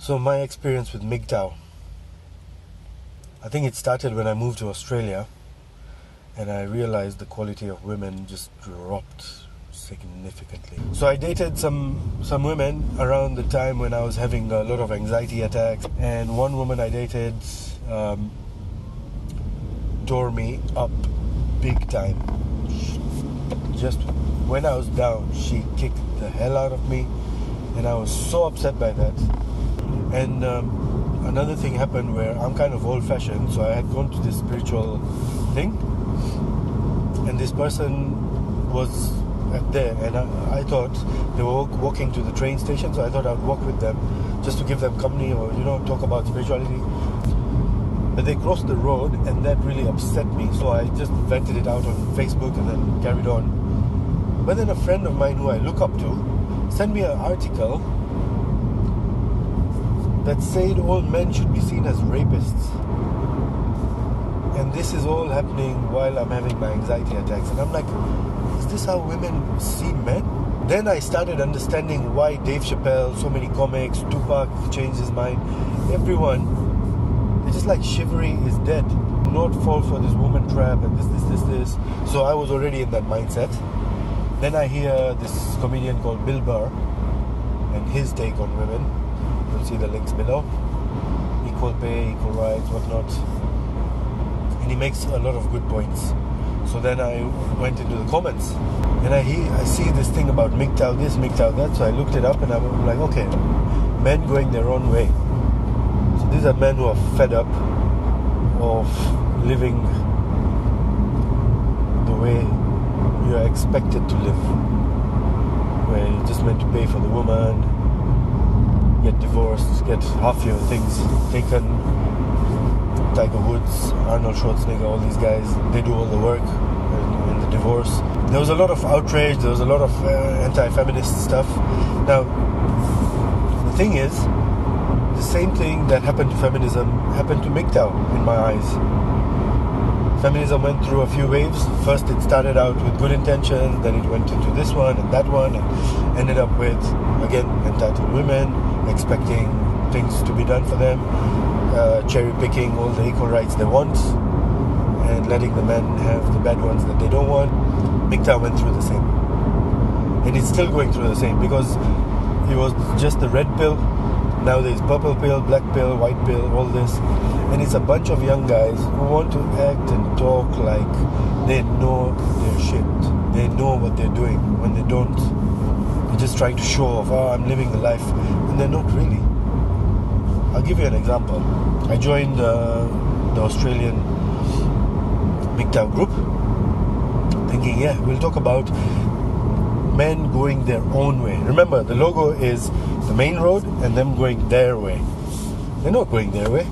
So my experience with MGTOW, I think it started when I moved to Australia and I realized the quality of women just dropped significantly. So I dated some women around the time when I was having a lot of anxiety attacks, and one woman I dated tore me up big time. Just when I was down, she kicked the hell out of me, and I was so upset by that. And another thing happened where I'm kind of old-fashioned, so I had gone to this spiritual thing, and this person was there, and I thought they were walking to the train station, so I thought I'd walk with them just to give them company or, talk about spirituality. But they crossed the road, and that really upset me, so I just vented it out on Facebook and then carried on. But then a friend of mine who I look up to sent me an article that said all men should be seen as rapists. And this is all happening while I'm having my anxiety attacks. And I'm like, is this how women see men? Then I started understanding why Dave Chappelle, so many comics, Tupac changed his mind. Everyone, they're just like Chivalry is dead. Do not fall for this woman trap and this. So I was already in that mindset. Then I hear this comedian called Bill Burr and his take on women. You'll see the links below. Equal pay, equal rights, whatnot. And he makes a lot of good points. So then I went into the comments and I see this thing about MGTOW this, MGTOW that. So I looked it up and I'm like, okay, men going their own way. So these are men who are fed up of living the way you are expected to live, where you're just meant to pay for the woman, get divorced, get half your things taken. Tiger Woods, Arnold Schwarzenegger, all these guys, they do all the work in the divorce. There was a lot of outrage, there was a lot of anti-feminist stuff. Now, the thing is, the same thing that happened to feminism happened to MGTOW in my eyes. Feminism went through a few waves. First it started out with good intentions, then it went into this one and that one, and ended up with, again, entitled women, expecting things to be done for them, cherry picking all the equal rights they want, and letting the men have the bad ones that they don't want. MGTOW went through the same. And it's still going through the same, because it was just the red pill. Now there's purple pill, black pill, white pill, all this. And it's a bunch of young guys who want to act and talk like they know their shit. They know what they're doing when they don't. They're just trying to show off, I'm living the life. And they're not really. I'll give you an example. I joined the Australian MGTOW group, thinking, we'll talk about men going their own way. Remember, the logo is the main road and them going their way. They're not going their way.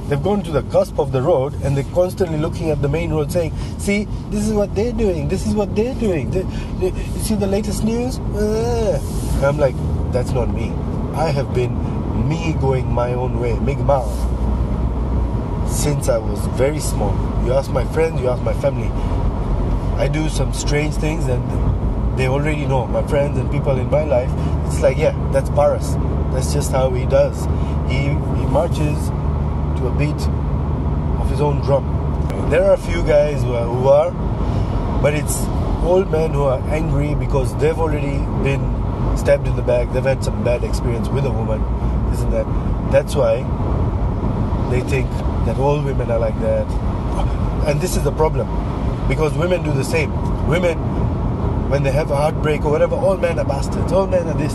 They've gone to the cusp of the road and they're constantly looking at the main road saying, see, this is what they're doing, this is what they're doing. You see the latest news? And I'm like, that's not me. I have been me going my own way, Migmao, since I was very small. You ask my friends, you ask my family. I do some strange things and they already know, my friends and people in my life. It's like, that's Paras. That's just how he does. He marches to a beat of his own drum. There are a few guys who are, but it's old men who are angry because they've already been stabbed in the back. They've had some bad experience with a woman, isn't that? That's why they think that all women are like that. And this is the problem, because women do the same. Women, when they have a heartbreak or whatever, all men are bastards, all men are this.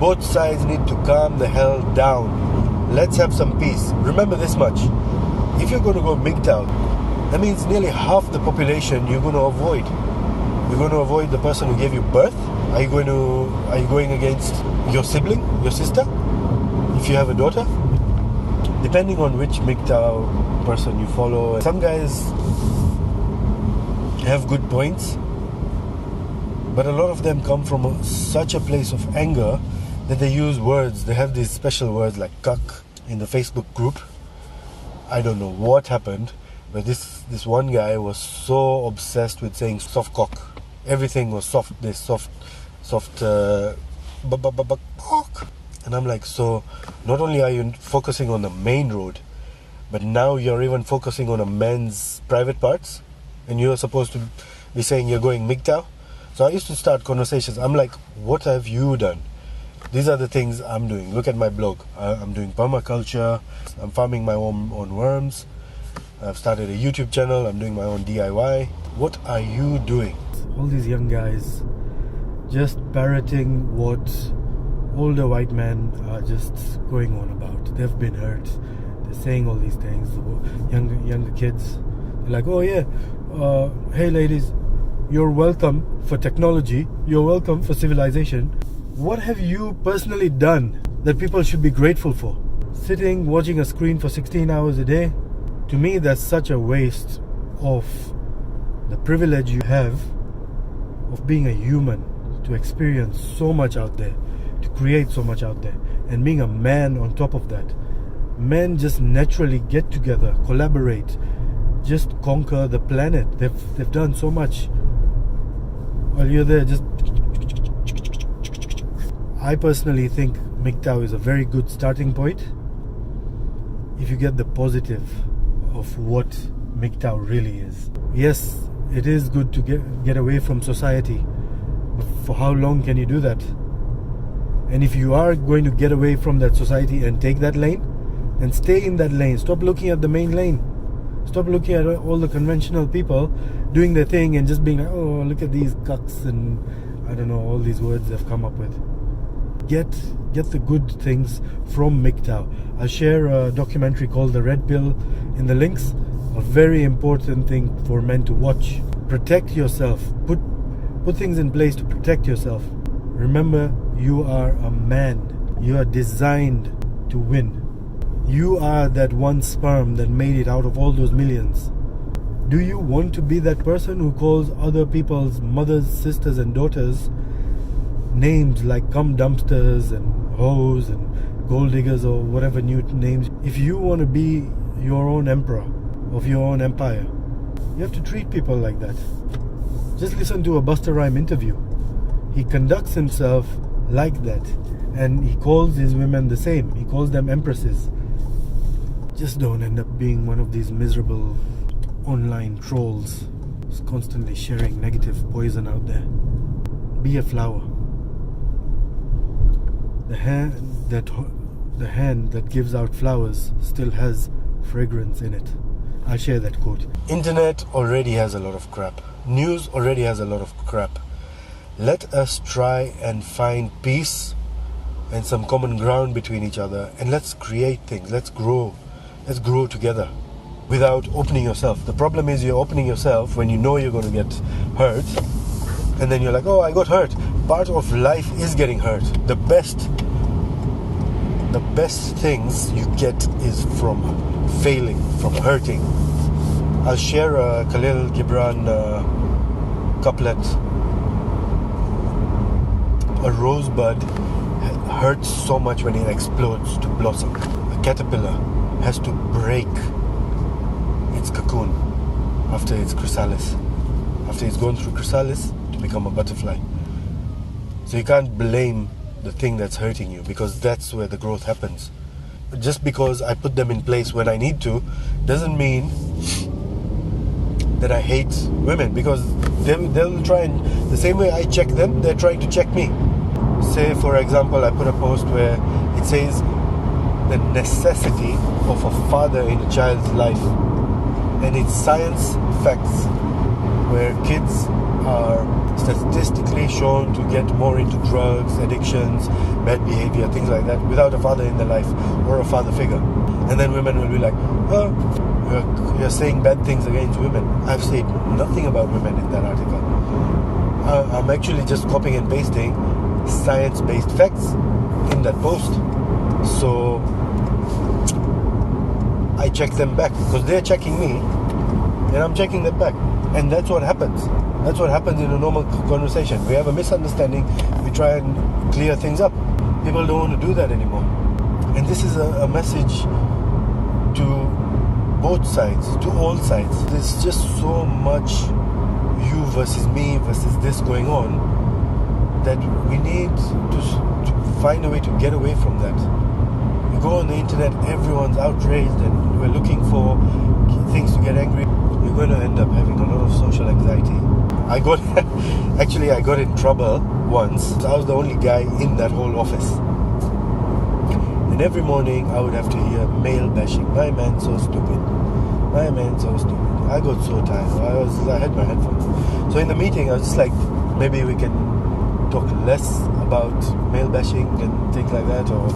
Both sides need to calm the hell down. Let's have some peace. Remember this much: if you're going to go MGTOW, that means nearly half the population you're going to avoid. You're going to avoid the person who gave you birth. Are you going against your sibling, your sister, if you have a daughter? Depending on which MGTOW person you follow. Some guys have good points, but a lot of them come from such a place of anger that they use words. They have these special words like cuck in the Facebook group. I don't know what happened, but this one guy was so obsessed with saying soft cock. Everything was soft, this soft cock. And I'm like, so not only are you focusing on the main road, but now you're even focusing on a man's private parts, and you're supposed to be saying you're going MGTOW. So I used to start conversations. I'm like, what have you done? These are the things I'm doing. Look at my blog. I'm doing permaculture. I'm farming my own worms. I've started a YouTube channel. I'm doing my own DIY. What are you doing? All these young guys just parroting what older white men are just going on about. They've been hurt. They're saying all these things. Younger kids, they're like, oh yeah, hey ladies, you're welcome for technology. You're welcome for civilization. What have you personally done that people should be grateful for? Sitting, watching a screen for 16 hours a day? To me, that's such a waste of the privilege you have of being a human, to experience so much out there, to create so much out there, and being a man on top of that. Men just naturally get together, collaborate, just conquer the planet. They've done so much. While you're there, just... I personally think MGTOW is a very good starting point if you get the positive of what MGTOW really is. Yes, it is good to get away from society, but for how long can you do that? And if you are going to get away from that society and take that lane, then stay in that lane. Stop looking at the main lane. Stop looking at all the conventional people doing their thing and just being like, oh, look at these cucks and I don't know, all these words they've come up with. Get the good things from MGTOW. I'll share a documentary called The Red Pill in the links. A very important thing for men to watch. Protect yourself. Put things in place to protect yourself. Remember, you are a man. You are designed to win. You are that one sperm that made it out of all those millions. Do you want to be that person who calls other people's mothers, sisters and daughters names like cum dumpsters and hoes and gold diggers or whatever new names? If you want to be your own emperor of your own empire, you have to treat people like that. Just listen to a Busta Rhymes interview. He conducts himself like that, and he calls his women the same. He calls them empresses. Just don't end up being one of these miserable online trolls who's constantly sharing negative poison out there. Be a flower. The hand that gives out flowers still has fragrance in it. I'll share that quote. Internet already has a lot of crap. News already has a lot of crap. Let us try and find peace and some common ground between each other, and let's create things. Let's grow together without opening yourself. The problem is you're opening yourself when you know you're going to get hurt, and then you're like, oh, I got hurt. Part of life is getting hurt. The best things you get is from failing, from hurting. I'll share a Khalil Gibran couplet. A rosebud hurts so much when it explodes to blossom. A caterpillar has to break its cocoon after its chrysalis, after it's gone through chrysalis to become a butterfly. So you can't blame the thing that's hurting you, because that's where the growth happens. Just because I put them in place when I need to doesn't mean that I hate women, because they'll try, and the same way I check them, they're trying to check me. Say, for example, I put a post where it says the necessity of a father in a child's life, and it's science facts where kids are statistically shown to get more into drugs, addictions, bad behavior, things like that, without a father in their life or a father figure. And then women will be like, oh, you're saying bad things against women. I've said nothing about women in that article. I'm actually just copying and pasting science-based facts in that post. So I check them back, because they're checking me and I'm checking them back. And that's what happens. That's what happens in a normal conversation. We have a misunderstanding, we try and clear things up. People don't want to do that anymore. And this is a message to both sides, to all sides. There's just so much you versus me versus this going on, that we need to find a way to get away from that. You go on the internet, everyone's outraged and we're looking for things to get angry. You're going to end up having a lot of social anxiety. I got in trouble once. I was the only guy in that whole office. And every morning I would have to hear male bashing. My man's so stupid. My man's so stupid. I got so tired. I had my headphones. So in the meeting I was just like, maybe we can talk less about male bashing and things like that, or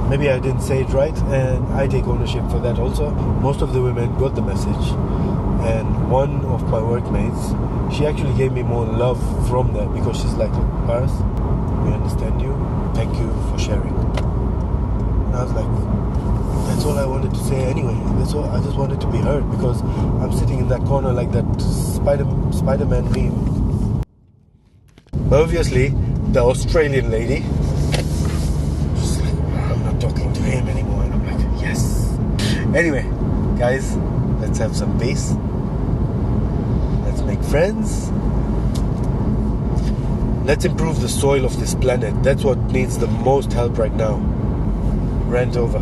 maybe I didn't say it right, and I take ownership for that also. Most of the women got the message, and one of my workmates, she actually gave me more love from that, because she's like, look, Paras, we understand you, thank you for sharing. And I was like, that's all I wanted to say anyway. That's all. I just wanted to be heard, because I'm sitting in that corner like that Spider-Man meme. But obviously, the Australian lady, just like, I'm not talking to him anymore, and I'm like, yes. Anyway, guys, let's have some peace. Let's make friends. Let's improve the soil of this planet. That's what needs the most help right now. Rant over.